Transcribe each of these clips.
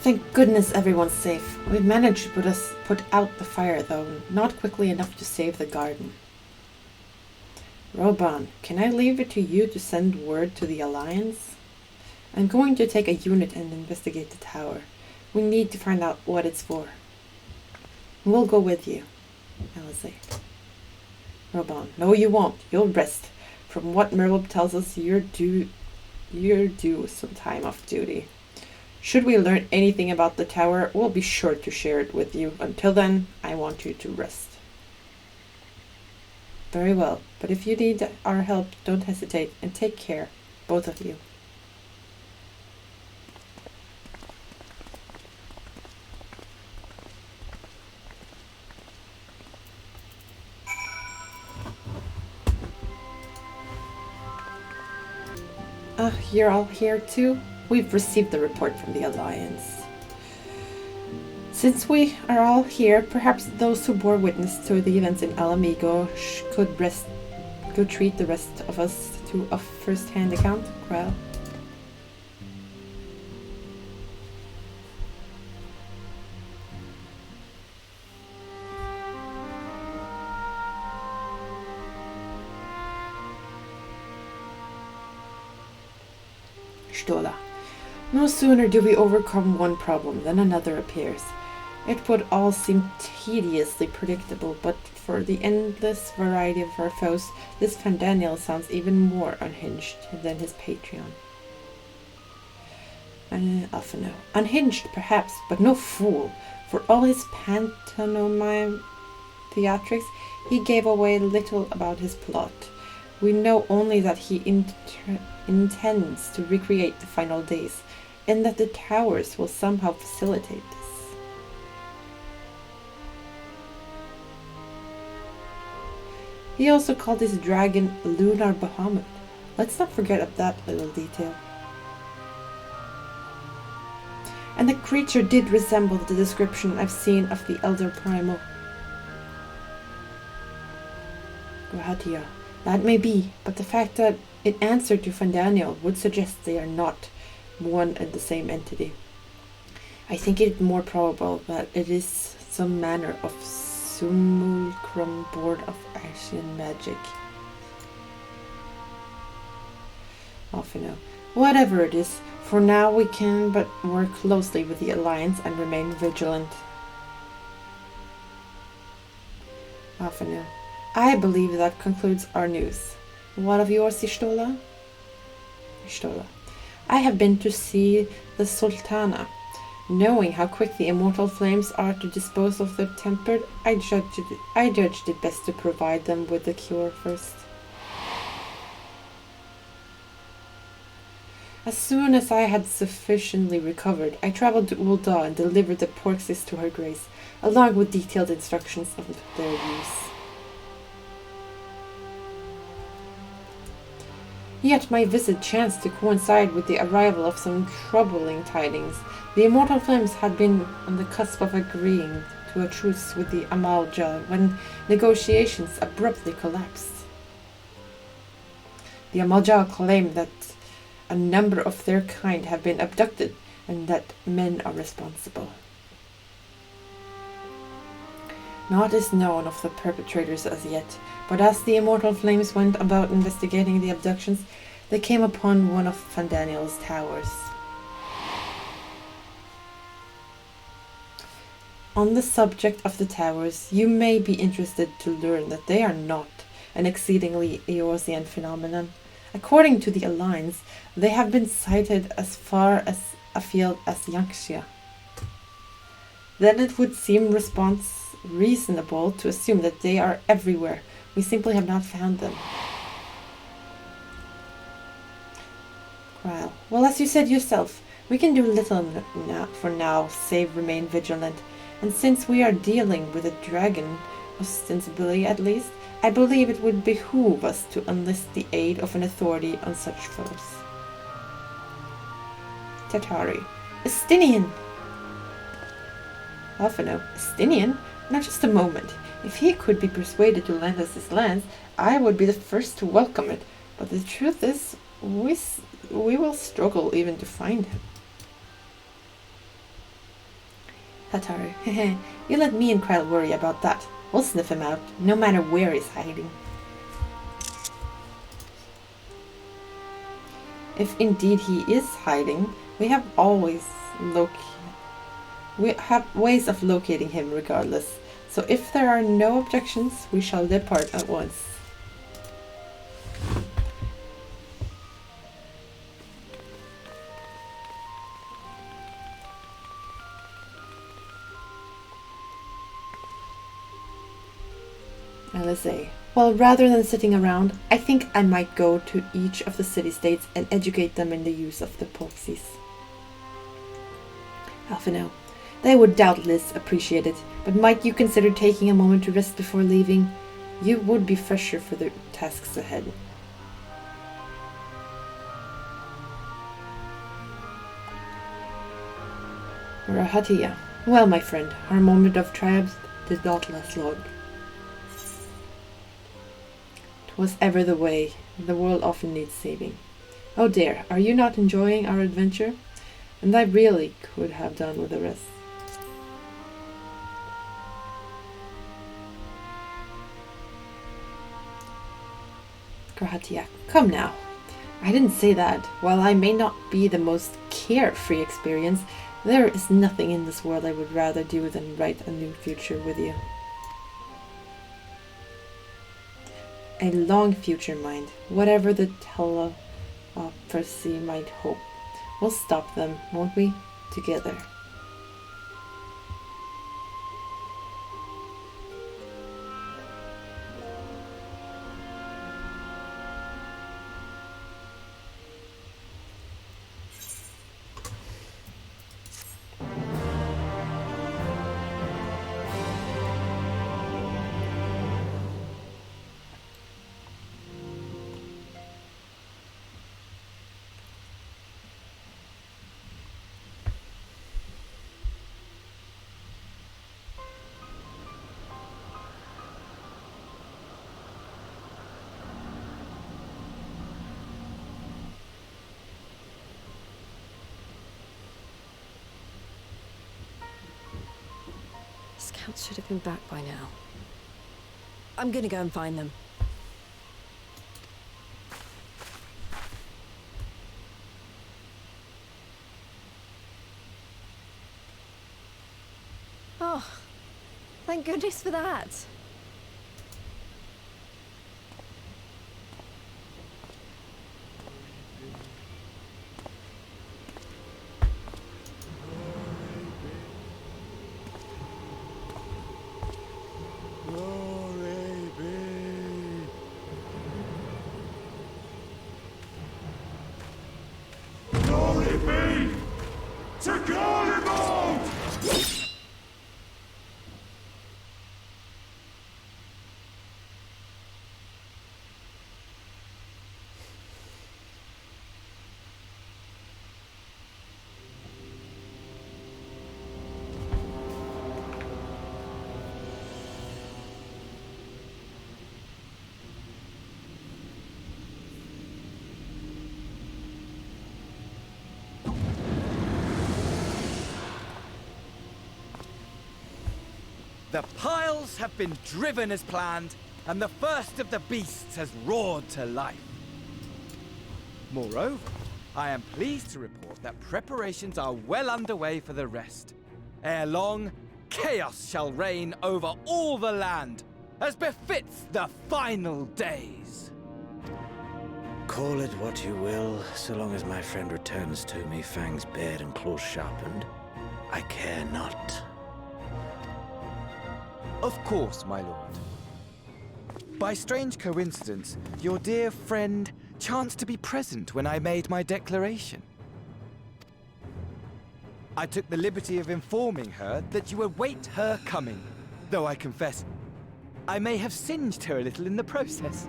Thank goodness everyone's safe. We've managed to put out the fire, though not quickly enough to save the garden. Roban, can I leave it to you to send word to the Alliance? I'm going to take a unit and investigate the tower. We need to find out what it's for. We'll go with you, Alizé. Roban, no you won't. You'll rest. From what Merlib tells us, you're due some time off duty. Should we learn anything about the tower, we'll be sure to share it with you. Until then, I want you to rest. Very well, but if you need our help, don't hesitate, and take care, both of you. You're all here too? We've received the report from the Alliance. Since we are all here, perhaps those who bore witness to the events in Alamigo could treat the rest of us to a first-hand account, Kral. Stola. No sooner do we overcome one problem than another appears. It would all seem tediously predictable, but for the endless variety of our foes, this Fandaniel sounds even more unhinged than his Patreon. Alphino. Unhinged, perhaps, but no fool. For all his pantomime theatrics, he gave away little about his plot. We know only that he intends to recreate the final days, and that the towers will somehow facilitate this. He also called his dragon Lunar Bahamut. Let's not forget of that little detail. And the creature did resemble the description I've seen of the Elder Primal. Grahatia. That may be, but the fact that it answered to Fandaniel would suggest they are not one and the same entity. I think it more probable that it is some manner of simulacrum board of Asian magic. Whatever it is, for now we can but work closely with the Alliance and remain vigilant. I believe that concludes our news. What of yours, Y'shtola? Y'shtola. I have been to see the Sultana. Knowing how quick the immortal flames are to dispose of the tempered, I judged it best to provide them with the cure first. As soon as I had sufficiently recovered, I traveled to Ul'dah and delivered the porxes to her grace, along with detailed instructions of their use. Yet my visit chanced to coincide with the arrival of some troubling tidings. The immortal flames had been on the cusp of agreeing to a truce with the Amalj'aa when negotiations abruptly collapsed. The Amalj'aa claim that a number of their kind have been abducted and that men are responsible. Naught is known of the perpetrators as yet, but as the immortal flames went about investigating the abductions, they came upon one of Fandaniel's towers. On the subject of the towers, you may be interested to learn that they are not an exceedingly Eorzean phenomenon. According to the Alliance, they have been sighted as far as afield as Yanxia. Then it would seem reasonable to assume that they are everywhere. We simply have not found them. Krile. Well, as you said yourself, we can do little for now, save remain vigilant. And since we are dealing with a dragon, ostensibly at least, I believe it would behoove us to enlist the aid of an authority on such foes. Tatari. Estinian! Alphino. Estinian? Now just a moment. If he could be persuaded to lend us his lands, I would be the first to welcome it. But the truth is, we will struggle even to find him. Hataru, hehe, you let me and Kryle worry about that. We'll sniff him out, no matter where he's hiding. If indeed he is hiding, we have ways of locating him regardless. So if there are no objections, we shall depart at once. Alizé. Well, rather than sitting around, I think I might go to each of the city-states and educate them in the use of the proxies. Alphinaud. They would doubtless appreciate it, but might you consider taking a moment to rest before leaving? You would be fresher for the tasks ahead. Rahatia. Well, my friend, our moment of triumph did not last long. 'Twas ever the way. The world often needs saving. Oh dear, are you not enjoying our adventure? And I really could have done with the rest. Rahatia. Come now. I didn't say that. While I may not be the most carefree experience, there is nothing in this world I would rather do than write a new future with you. A long future, mind. Whatever the telepathy might hope. We'll stop them, won't we? Together. Scouts should have been back by now. I'm gonna go and find them. Oh, thank goodness for that. The piles have been driven as planned, and the first of the beasts has roared to life. Moreover, I am pleased to report that preparations are well underway for the rest. Ere long, chaos shall reign over all the land, as befits the final days. Call it what you will, so long as my friend returns to me, fangs bared and claws sharpened. I care not. Of course, my lord. By strange coincidence, your dear friend chanced to be present when I made my declaration. I took the liberty of informing her that you await her coming, though I confess, I may have singed her a little in the process.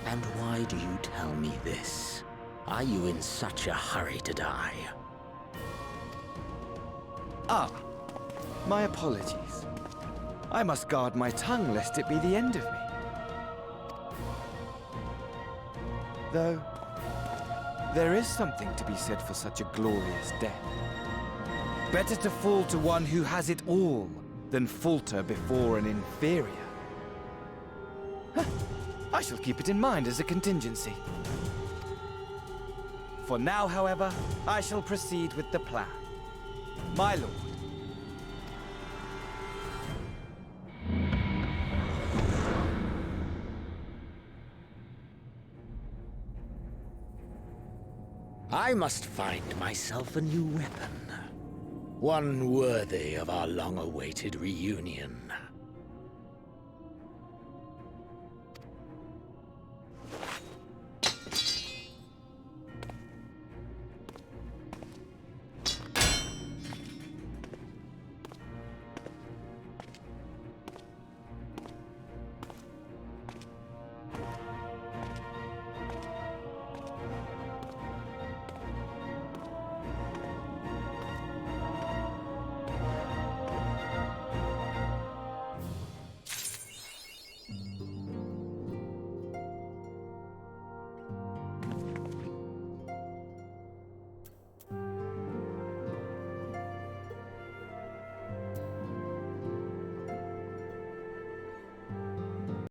And why do you tell me this? Are you in such a hurry to die? Ah, my apologies. I must guard my tongue lest it be the end of me. Though, There is something to be said for such a glorious death. Better to fall to one who has it all than falter before an inferior. Huh. I shall keep it in mind as a contingency. For now, however, I shall proceed with the plan. My lord. I must find myself a new weapon. One worthy of our long-awaited reunion.